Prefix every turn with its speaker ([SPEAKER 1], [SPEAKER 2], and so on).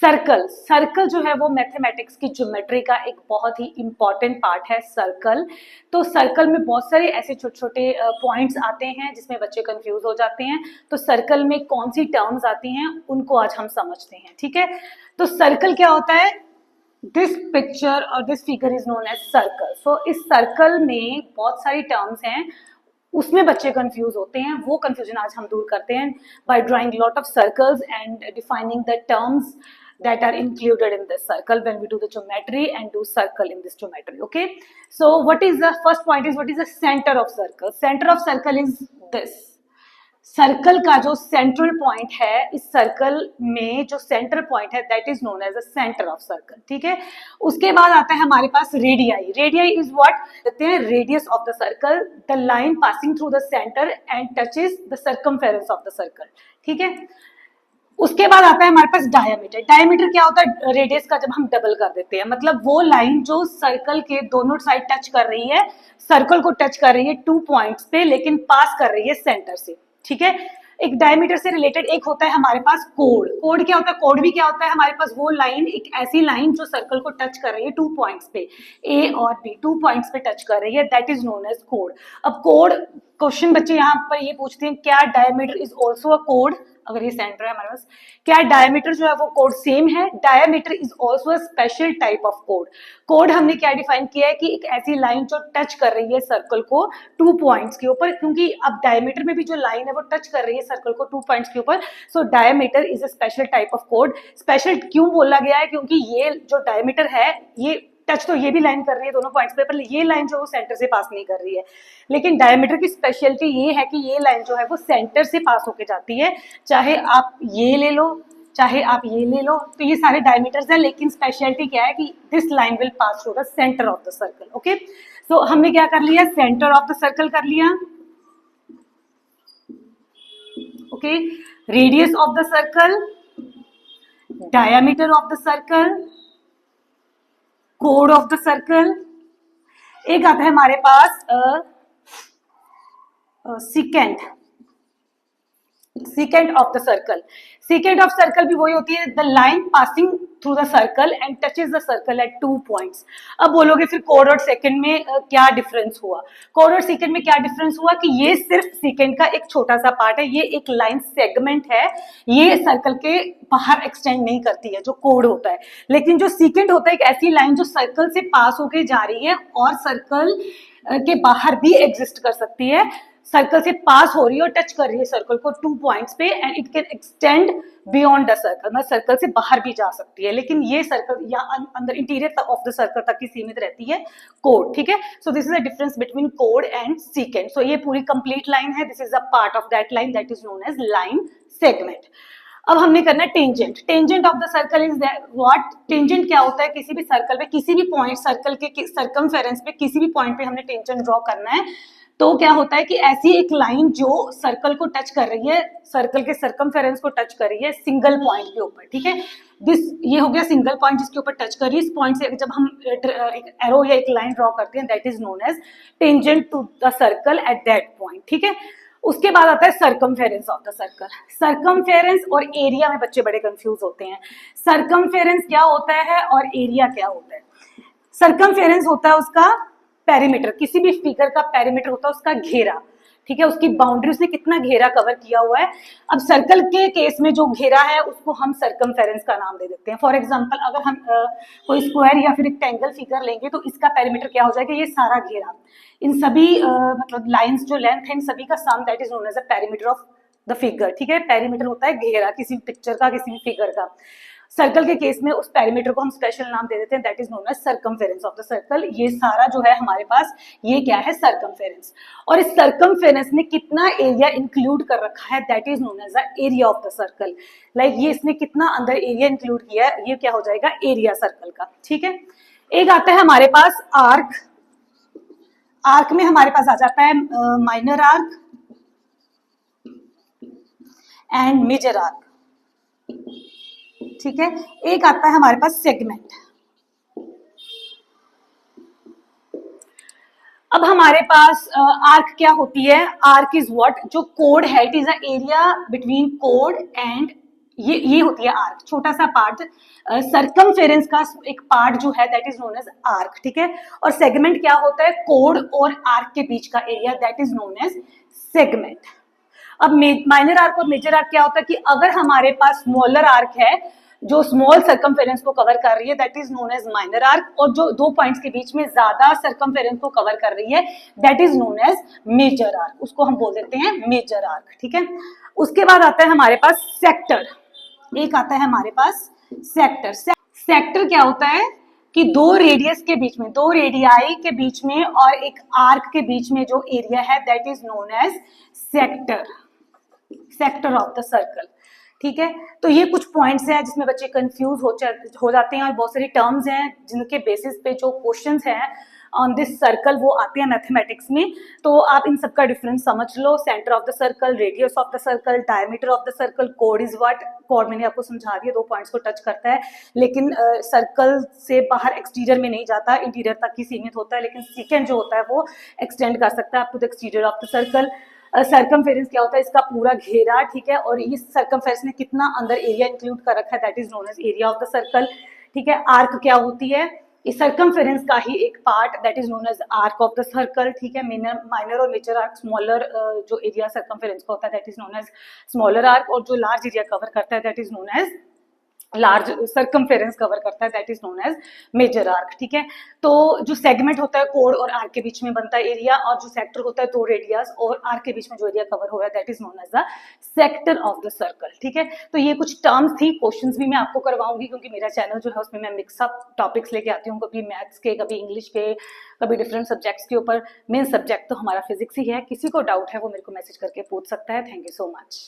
[SPEAKER 1] Circle, circle जो है वो मैथमेटिक्स की ज्योमेट्री का एक बहुत ही इंपॉर्टेंट पार्ट है सर्कल। तो सर्कल में बहुत सारे ऐसे छोटे छोटे पॉइंट्स आते हैं जिसमें बच्चे कंफ्यूज हो जाते हैं। तो सर्कल में कौन सी टर्म्स आती हैं उनको आज हम समझते हैं, ठीक है। तो सर्कल क्या होता है, दिस पिक्चर और this figure is known as circle. So इस सर्कल में बहुत सारी टर्म्स हैं, उसमें बच्चे कंफ्यूज होते हैं, वो कंफ्यूजन आज हम दूर करते हैं by drawing lot of circles and defining the terms that are included in this circle when we do the geometry and do circle in this geometry. Okay, so what is the first point is what is the center of circle? Center of circle is this. Circle का जो central point है, इस circle में जो centre point है that is known as the centre of circle, ठीक है। उसके बाद आता है हमारे पास रेडियाई। रेडियाई इज व्हाट कहते हैं, radius of the circle, the line passing through the centre and touches the circumference of the circle, ठीक है। उसके बाद आता है हमारे पास डायमीटर। डायमीटर क्या होता है, रेडियस का जब हम डबल कर देते हैं, मतलब वो लाइन जो सर्कल के दोनों साइड टच कर रही है, सर्कल को टच कर रही है 2 पॉइंट्स पे, लेकिन पास कर रही है सेंटर से, ठीक है। एक डायमीटर से रिलेटेड एक होता है हमारे पास कोड। कोड क्या होता है, कोड भी क्या होता है हमारे पास, वो लाइन, एक ऐसी लाइन जो सर्कल को टच कर रही है 2 पॉइंट्स पे, ए और बी 2 पॉइंट्स पे टच कर रही है, दैट इज नोन एज कोड। अब कोड क्वेश्चन बच्चे यहाँ पर ये पूछते हैं, क्या डायमीटर इज ऑल्सो अ कोड? अगर ये सेंटर है हमारे पास, क्या डायमीटर जो है वो कोड सेम है? Diameter is also a special type of code. Code हमने क्या डिफाइन किया है कि एक ऐसी लाइन जो टच कर रही है सर्कल को 2 पॉइंट्स के ऊपर, क्योंकि अब डायमीटर में भी जो लाइन है वो टच कर रही है सर्कल को 2 पॉइंट्स के ऊपर, so diameter is a special type of code. Special क्यों बोला गया है, क्योंकि ये जो डायमीटर है ये टच तो ये भी लाइन कर रही है दोनों पॉइंट्स पे, पर ये लाइन जो वो सेंटर से पास नहीं कर रही है। लेकिन डायमीटर की स्पेशलिटी ये है कि ये लाइन जो है वो सेंटर से पास होके जाती है, चाहे आप ये ले लो चाहे आप ये ले लो, तो ये सारे डायमीटर्स हैं, लेकिन स्पेशलिटी क्या है कि this line will pass through the centre of the circle. Okay, so हमने क्या कर लिया, सेंटर ऑफ द सर्कल कर लिया। Okay, radius of the circle, diameter of the circle, कोड ऑफ द सर्कल। एक आता है हमारे पास secant of the circle. Secant of circle भी वही होती है, the line passing through the circle and touches the circle at 2 points. अब बोलोगे फिर कोड और सेकेंड में क्या डिफरेंस हुआ? कोड और सेकेंड में क्या डिफरेंस हुआ कि ये सिर्फ सीकेंट का एक छोटा सा पार्ट है, ये एक लाइन सेगमेंट है, ये सर्कल के बाहर एक्सटेंड नहीं करती है जो कोड होता है। लेकिन जो सीकेंट होता है एक ऐसी लाइन जो सर्कल से पास होके जा रही है और सर्कल के बाहर भी एग्जिस्ट कर सकती है, सर्कल से पास हो रही है और टच कर रही है सर्कल को 2 पॉइंट्स पे, and it can extend beyond the circle, मतलब सर्कल से बाहर भी जा सकती है, लेकिन ये सर्कल या अंदर इंटीरियर ऑफ द सर्कल तक ही सीमित रहती है कोड, ठीक है। So this is the difference between कोड एंड सीकेंट। सो ये पूरी कंप्लीट लाइन है, this is a part of that line that is known as line segment. अब हमने करना है tangent. Tangent of the circle is what? Tangent क्या होता है, किसी भी सर्कल पे, किसी भी पॉइंट सर्कल के सर्कमफेरेंस पे किसी भी पॉइंट पे हमने टेंजेंट ड्रॉ करना है, तो क्या होता है कि ऐसी एक लाइन जो सर्कल को टच कर रही है, सर्कल के सर्कमफेरेंस को टच कर रही है सिंगल पॉइंट के ऊपर, ठीक है। ये हो गया सिंगल पॉइंट जिसके ऊपर टच कर रही है। इस पॉइंट से जब हम एक एरो या एक लाइन ड्रॉ करते हैं, that is known as tangent to the circle at that point, ठीक है। उसके बाद आता है circumference of the circle. Circumference और एरिया में बच्चे बड़े कंफ्यूज होते हैं। सर्कमफेरेंस क्या होता है और एरिया क्या होता है? सर्कमफेरेंस होता है उसका पेरीमीटर, किसी भी फिगर का पेरीमीटर होता है उसका घेरा, ठीक है, उसकी बाउंड्री, उसने कितना घेरा कवर किया हुआ है। अब सर्कल के केस में जो घेरा है उसको हम सर्कमफेरेंस का नाम दे देते हैं। फॉर एग्जांपल अगर हम कोई स्क्वायर या फिर रेक्टेंगल फिगर लेंगे तो इसका पेरीमीटर क्या हो जाएगा, ये सारा घेरा, इन सभी मतलब लाइंस जो लेंथ है इन सभी का sum, that is known as a perimeter of the figure, ठीक है। पेरीमीटर होता है घेरा किसी पिक्चर का, किसी भी फिगर का। सर्कल के केस में उस पेरीमीटर को हम स्पेशल नाम दे देते हैं, that is known as circumference of the circle. ये सारा जो है हमारे पास, ये क्या है, सर्कमफेरेंस। और इस सर्कमफेरेंस ने कितना एरिया इंक्लूड कर रखा है, that is known as the area of the circle. Like ये इसने कितना अंदर एरिया इंक्लूड किया है, ये क्या हो जाएगा, एरिया सर्कल का, ठीक है। एक आता है हमारे पास आर्क। आर्क में हमारे पास आ जाता है minor arc and major arc, ठीक है। एक आता है हमारे पास सेगमेंट। अब हमारे पास आर्क क्या होती है? Arc is what? जो कोड है, it is a area between कोड एंड ये होती है आर्क, छोटा सा पार्ट। सरकमफेरेंस का एक पार्ट जो है that is known as arc, ठीक है। और सेगमेंट क्या होता है, कोड और आर्क के बीच का area, that is known as segment. अब माइनर आर्क और मेजर आर्क क्या होता है कि अगर हमारे पास स्मॉलर आर्क है जो स्मॉल सर्कमफेरेंस को कवर कर रही है, that is known as minor arc, और जो दो पॉइंट्स के बीच में ज्यादा सर्कमफेरेंस को कवर कर रही है, that is known as major arc, उसको हम बोल देते हैं मेजर आर्क, ठीक है। उसके बाद आता है हमारे पास सेक्टर, एक आता है हमारे पास सेक्टर। सेक्टर क्या होता है कि दो रेडियस के बीच में, दो रेडियाई के बीच में और एक आर्क के बीच में जो एरिया है, that is known as sector, sector of the circle, ठीक है। तो ये कुछ पॉइंट्स हैं जिसमें बच्चे कंफ्यूज हो जाते हैं, और बहुत सारी टर्म्स हैं जिनके बेसिस पे जो क्वेश्चंस हैं ऑन दिस सर्कल वो आते हैं मैथमेटिक्स में। तो आप इन सबका डिफरेंस समझ लो, centre of the circle, radius of the circle, diameter of the circle, कोड इज व्हाट। कोड मैंने आपको समझा दिया, दो पॉइंट्स को टच करता है, लेकिन सर्कल से बाहर एक्सटीरियर में नहीं जाता, इंटीरियर तक ही सीमित होता है, लेकिन सेकेंड जो होता है वो एक्सटेंड कर सकता है up to the exterior of the circle. Circumference क्या होता है, इसका पूरा घेरा, ठीक है। और इस सर्कमफेरेंस ने कितना अंदर एरिया इंक्लूड कर रखा है, that is known as area of the circle, ठीक है। आर्क क्या होती है, इस सर्कमफेरेंस का ही एक part, that is known as arc of the circle, ठीक है। माइनर और मेजर आर्क, स्मॉलर जो एरिया सर्कमफेरेंस का होता है that is known as smaller arc, और जो लार्ज एरिया कवर करता है that is known as large circumference cover करता है, that is known as major arc, ठीक है। तो जो सेगमेंट होता है कोड और आर्क के बीच में बनता है एरिया, और जो सेक्टर होता है दो रेडियस और आर्क के बीच में जो एरिया कवर हो रहा है, that is known as the sector of the circle, ठीक है। तो ये कुछ टर्म्स थी, क्वेश्चंस भी मैं आपको करवाऊंगी क्योंकि मेरा चैनल जो है उसमें मैं मिक्सअप टॉपिक्स लेके आती हूँ, कभी मैथ्स के, कभी इंग्लिश के, कभी डिफरेंट सब्जेक्ट्स के ऊपर। मेन सब्जेक्ट तो हमारा फिजिक्स ही है। किसी को डाउट है वो मेरे को मैसेज करके पूछ सकता है। Thank you so much.